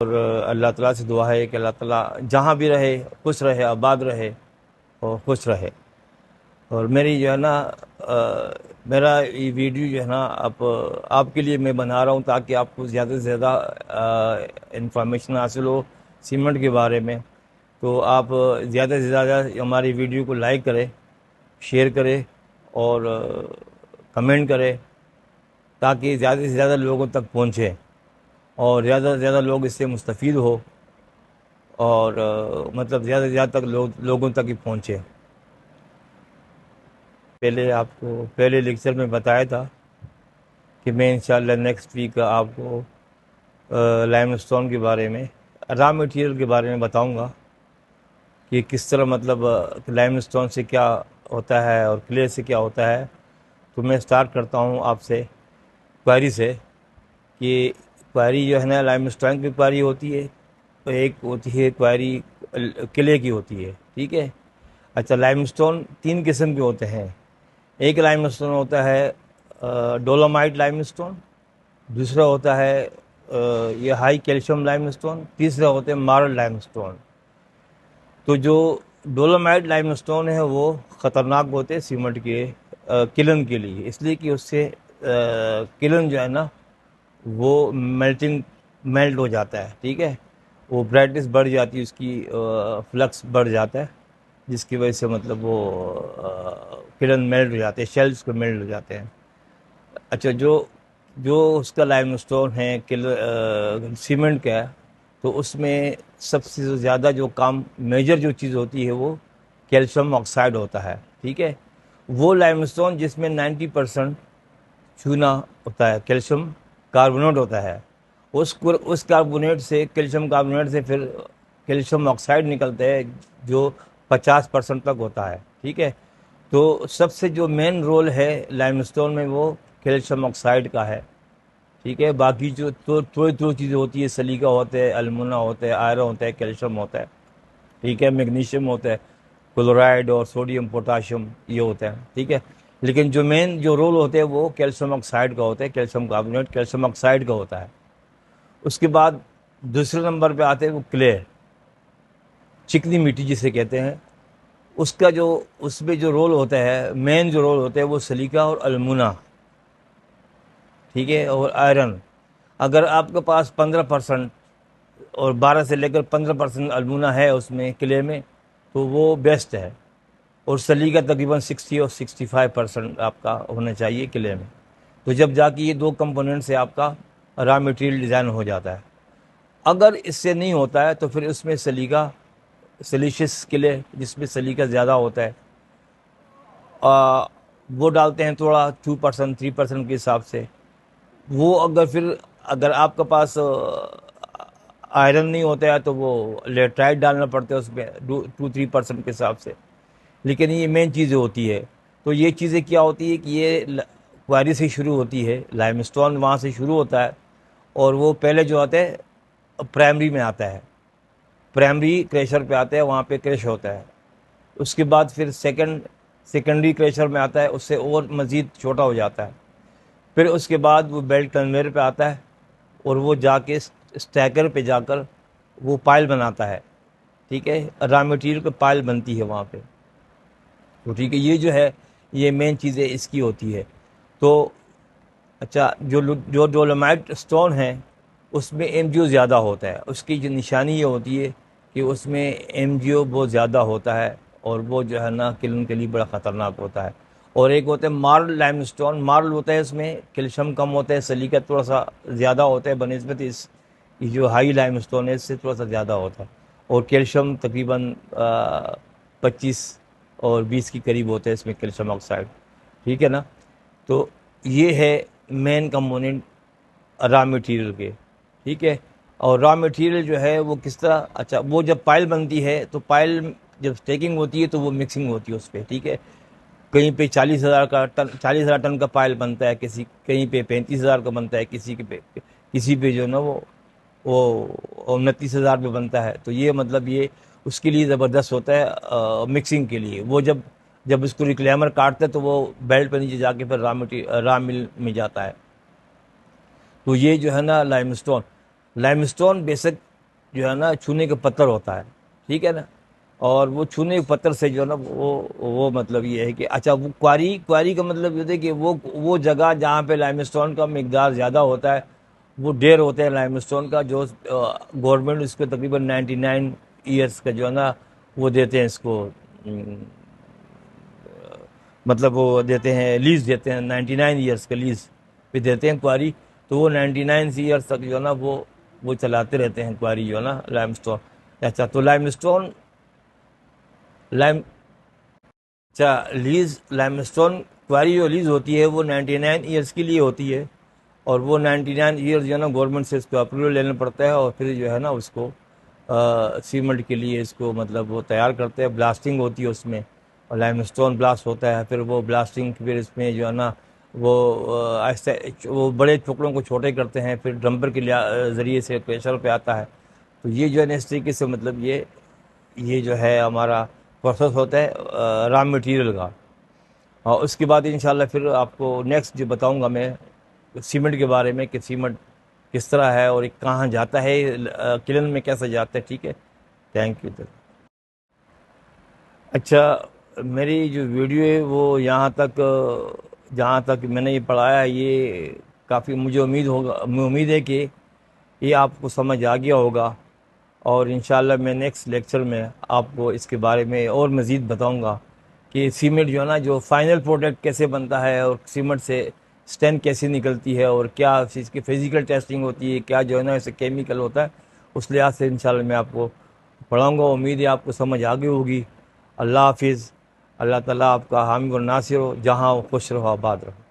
اور اللہ تعالیٰ سے دعا ہے کہ اللہ تعالیٰ جہاں بھی رہے خوش رہے، آباد رہے اور خوش رہے۔ اور میری جو ہے نا میرا یہ ویڈیو جو ہے نا آپ کے لیے میں بنا رہا ہوں تاکہ آپ کو زیادہ سے زیادہ انفارمیشن حاصل ہو سیمنٹ کے بارے میں۔ تو آپ زیادہ سے زیادہ ہماری ویڈیو کو لائک کریں، شیئر کریں اور کمنٹ کریں تاکہ زیادہ سے زیادہ لوگوں تک پہنچے اور زیادہ سے زیادہ لوگ اس سے مستفید ہو اور مطلب زیادہ سے زیادہ تک لوگوں تک ہی پہنچے۔ پہلے آپ کو پہلے لیکچر میں بتایا تھا کہ میں انشاءاللہ نیکسٹ ویک آپ کو لائم اسٹون کے بارے میں، را مٹیریل کے بارے میں بتاؤں گا کہ کس طرح مطلب لائم اسٹون سے کیا ہوتا ہے اور کلے سے کیا ہوتا ہے۔ تو میں سٹارٹ کرتا ہوں آپ سے کوائری سے کہ کوائری جو ہے نا لائم اسٹون کی کوائری ہوتی ہے، تو ایک ہوتی ہے کوائری کلے کی ہوتی ہے، ٹھیک ہے۔ اچھا، لائم اسٹون تین قسم کے ہوتے ہیں۔ ایک لائم اسٹون ہوتا ہے ڈولومائٹ لائم اسٹون، دوسرا ہوتا ہے یہ ہائی کیلشیم لائم اسٹون، تیسرا ہوتا ہے مارل لائم اسٹون۔ تو جو ڈولومائٹ لائم اسٹون ہے وہ خطرناک ہوتے ہیں سیمنٹ کے کلن کے لیے، اس لیے کہ اس سے کلن جو ہے نا وہ میلٹ ہو جاتا ہے، ٹھیک ہے۔ وہ برائٹنس بڑھ جاتی ہے، اس کی فلکس بڑھ جاتا ہے، جس کی وجہ سے مطلب وہ کلن میلٹ ہو جاتے ہیں، شیلز کو میلٹ ہو جاتے ہیں۔ اچھا، جو اس کا لائم اسٹون ہے سیمنٹ کا، تو اس میں سب سے زیادہ جو کام میجر جو چیز ہوتی ہے وہ کیلشیم آکسائڈ ہوتا ہے، ٹھیک ہے۔ وہ لائم اسٹون جس میں 90% چونا ہوتا ہے، کیلشیم کاربونیٹ ہوتا ہے، اس کاربونیٹ سے کیلشیم کاربونیٹ سے پھر کیلشیم آکسائڈ نکلتا ہے جو 50% تک ہوتا ہے، ٹھیک ہے۔ تو سب سے جو مین رول ہے لائم اسٹون میں وہ کیلشیم آکسائڈ کا ہے، ٹھیک ہے۔ باقی جو تھوڑی چیزیں ہوتی ہے، سلیکا ہوتا ہے، المونا ہوتا ہے، آئرن ہوتا ہے، کیلشیم ہوتا ہے، ٹھیک ہے، میگنیشیم ہوتا ہے، کلورائڈ اور سوڈیم پوٹاشیم یہ ہوتا ہے، ٹھیک ہے۔ لیکن جو مین جو رول ہوتے ہیں وہ کیلشیم آکسائڈ کا ہوتا ہے، کیلشیم کاربونیٹ کیلشیم آکسائڈ کا ہوتا ہے۔ اس کے بعد دوسرے نمبر پہ آتے ہیں وہ کلے، چکنی مٹی جسے کہتے ہیں۔ اس میں جو رول ہوتا ہے، مین جو رول ہوتا ہے وہ سلیکا اور المونا، ٹھیک ہے، اور آئرن۔ اگر آپ کے پاس 15% اور 12 سے لے کر 15% المونا ہے اس میں کلے میں تو وہ بیسٹ ہے، اور سلیکا تقریباً 60 اور 65% آپ کا ہونا چاہیے کلے میں۔ تو جب جا کے یہ دو کمپوننٹ سے آپ کا را مٹیریل ڈیزائن ہو جاتا ہے۔ اگر اس سے نہیں ہوتا ہے تو پھر اس میں سلیشس کلے جس میں سلیکا زیادہ ہوتا ہے وہ ڈالتے ہیں، تھوڑا 2% 3% کے حساب سے۔ وہ اگر آپ کے پاس آئرن نہیں ہوتا ہے تو وہ لیٹرائٹ ڈالنا پڑتا ہے اس میں 2-3% کے حساب سے۔ لیکن یہ مین چیزیں ہوتی ہے۔ تو یہ چیزیں کیا ہوتی ہے کہ یہ کوائری سے شروع ہوتی ہے، لائم اسٹون وہاں سے شروع ہوتا ہے، اور وہ پہلے جو آتا ہے پرائمری میں آتا ہے، پرائمری کریشر پہ آتا ہے، وہاں پہ کریش ہوتا ہے۔ اس کے بعد پھر سیکنڈری کریشر میں آتا ہے، اس سے اور مزید چھوٹا ہو جاتا ہے۔ پھر اس کے بعد وہ بیلٹ کنویئر پہ آتا ہے، اور وہ جا کے اسٹیکر پہ جا کر وہ پائل بناتا ہے، ٹھیک ہے، را مٹیریل پہ پائل بنتی ہے وہاں پہ۔ تو ٹھیک ہے، یہ جو ہے یہ مین چیزیں اس کی ہوتی ہے۔ تو اچھا، جو ڈولومائٹ اسٹون ہے اس میں ایم جی او زیادہ ہوتا ہے۔ اس کی جو نشانی یہ ہوتی ہے کہ اس میں ایم جی او بہت زیادہ ہوتا ہے، اور وہ جو ہے نا کلن کے لیے بڑا خطرناک ہوتا ہے۔ اور ایک ہوتا ہے مارل لائم اسٹون، مارل ہوتا ہے اس میں کیلشیم کم ہوتا ہے، سلیکا تھوڑا سا زیادہ ہوتا ہے بنسبت اس جو ہائی لائم اسٹون ہے اس سے تھوڑا سا زیادہ ہوتا ہے، اور کیلشیم تقریباً 25 اور 20 کے قریب ہوتا ہے اس میں کیلشیم آکسائڈ، ٹھیک ہے نا۔ تو یہ ہے مین کمپوننٹ را مٹیریل کے، ٹھیک ہے۔ اور را مٹیریل جو ہے وہ کس طرح، اچھا، وہ جب پائل بنتی ہے تو پائل جب اسٹیکنگ ہوتی ہے تو وہ مکسنگ ہوتی ہے اس پہ، ٹھیک ہے۔ کہیں پہ 40,000 ٹن کا پائل بنتا ہے، کہیں پہ 35,000 کا بنتا ہے، کسی پہ جو ہے نا وہ 29,000 پہ بنتا ہے۔ تو یہ مطلب یہ اس کے لیے زبردست ہوتا ہے مکسنگ کے لیے۔ وہ جب اس کو ریکلیمر کاٹتا ہے تو وہ بیلٹ پہ نیچے جا کے پھر را مل میں جاتا ہے۔ تو یہ جو ہے نا لائم اسٹون بیسک جو ہے نا چونے کا پتھر ہوتا ہے، ٹھیک ہے نا، اور وہ چونے کے پتھر سے جو ہے نا وہ مطلب یہ ہے کہ اچھا وہ کواری کا مطلب یہ ہے کہ وہ جگہ جہاں پہ لائم اسٹون کا مقدار زیادہ ہوتا ہے، وہ ڈیر ہوتے ہیں لائم اسٹون کا، جو گورنمنٹ اس کو تقریباً 99 ایئرس کا جو ہے نا وہ دیتے ہیں اس کو، مطلب وہ دیتے ہیں لیز، دیتے ہیں 99 ایئرس کا لیز پہ دیتے ہیں کواری، تو وہ 99 ایئرس تک جو ہے نا وہ چلاتے رہتے ہیں کواری جو ہے نا لائم اسٹون۔ اچھا تو لائم اسٹون لائم اسٹون کواری جو لیز ہوتی ہے وہ 99 ایئرس کے لیے ہوتی ہے، اور وہ 99 ایئرس جو ہے نا گورنمنٹ سے اس کو اپروول لینا پڑتا ہے، اور پھر جو ہے نا اس کو سیمنٹ کے لیے اس کو مطلب وہ تیار کرتے ہیں، بلاسٹنگ ہوتی ہے اس میں، اور لائم اسٹون بلاسٹ ہوتا ہے، پھر وہ بلاسٹنگ پھر اس میں جو ہے نا وہ آہستہ وہ بڑے ٹکڑوں کو چھوٹے کرتے ہیں، پھر ڈمپر کے ذریعے سے پریشر پہ آتا ہے، تو یہ جو ہے نا اس طریقے سے مطلب یہ جو ہے ہمارا پروسیس ہوتا ہے را مٹیریل کا۔ اور اس کے بعد انشاءاللہ پھر آپ کو نیکسٹ جو بتاؤں گا میں سیمنٹ کے بارے میں، کہ سیمنٹ کس طرح ہے اور کہاں جاتا ہے، کلن میں کیسے جاتا ہے، ٹھیک ہے، تھینک یو۔ اچھا میری جو ویڈیو ہے وہ یہاں تک، جہاں تک میں نے یہ پڑھایا ہے، یہ کافی مجھے امید ہے کہ یہ آپ کو سمجھ آ گیا ہوگا، اور انشاءاللہ میں نیکسٹ لیکچر میں آپ کو اس کے بارے میں اور مزید بتاؤں گا کہ سیمنٹ جو ہے نا جو فائنل پروڈکٹ کیسے بنتا ہے، اور سیمنٹ سے اسٹین کیسے نکلتی ہے، اور کیا اس کی فزیکل ٹیسٹنگ ہوتی ہے، کیا جو ہے نا اسے کیمیکل ہوتا ہے، اس لحاظ سے انشاءاللہ میں آپ کو پڑھاؤں گا۔ امید ہے آپ کو سمجھ آ گئی ہوگی۔ اللہ حافظ، اللہ تعالیٰ آپ کا حامی و ناصر ہو، جہاں وہ خوش رہو آباد رہو۔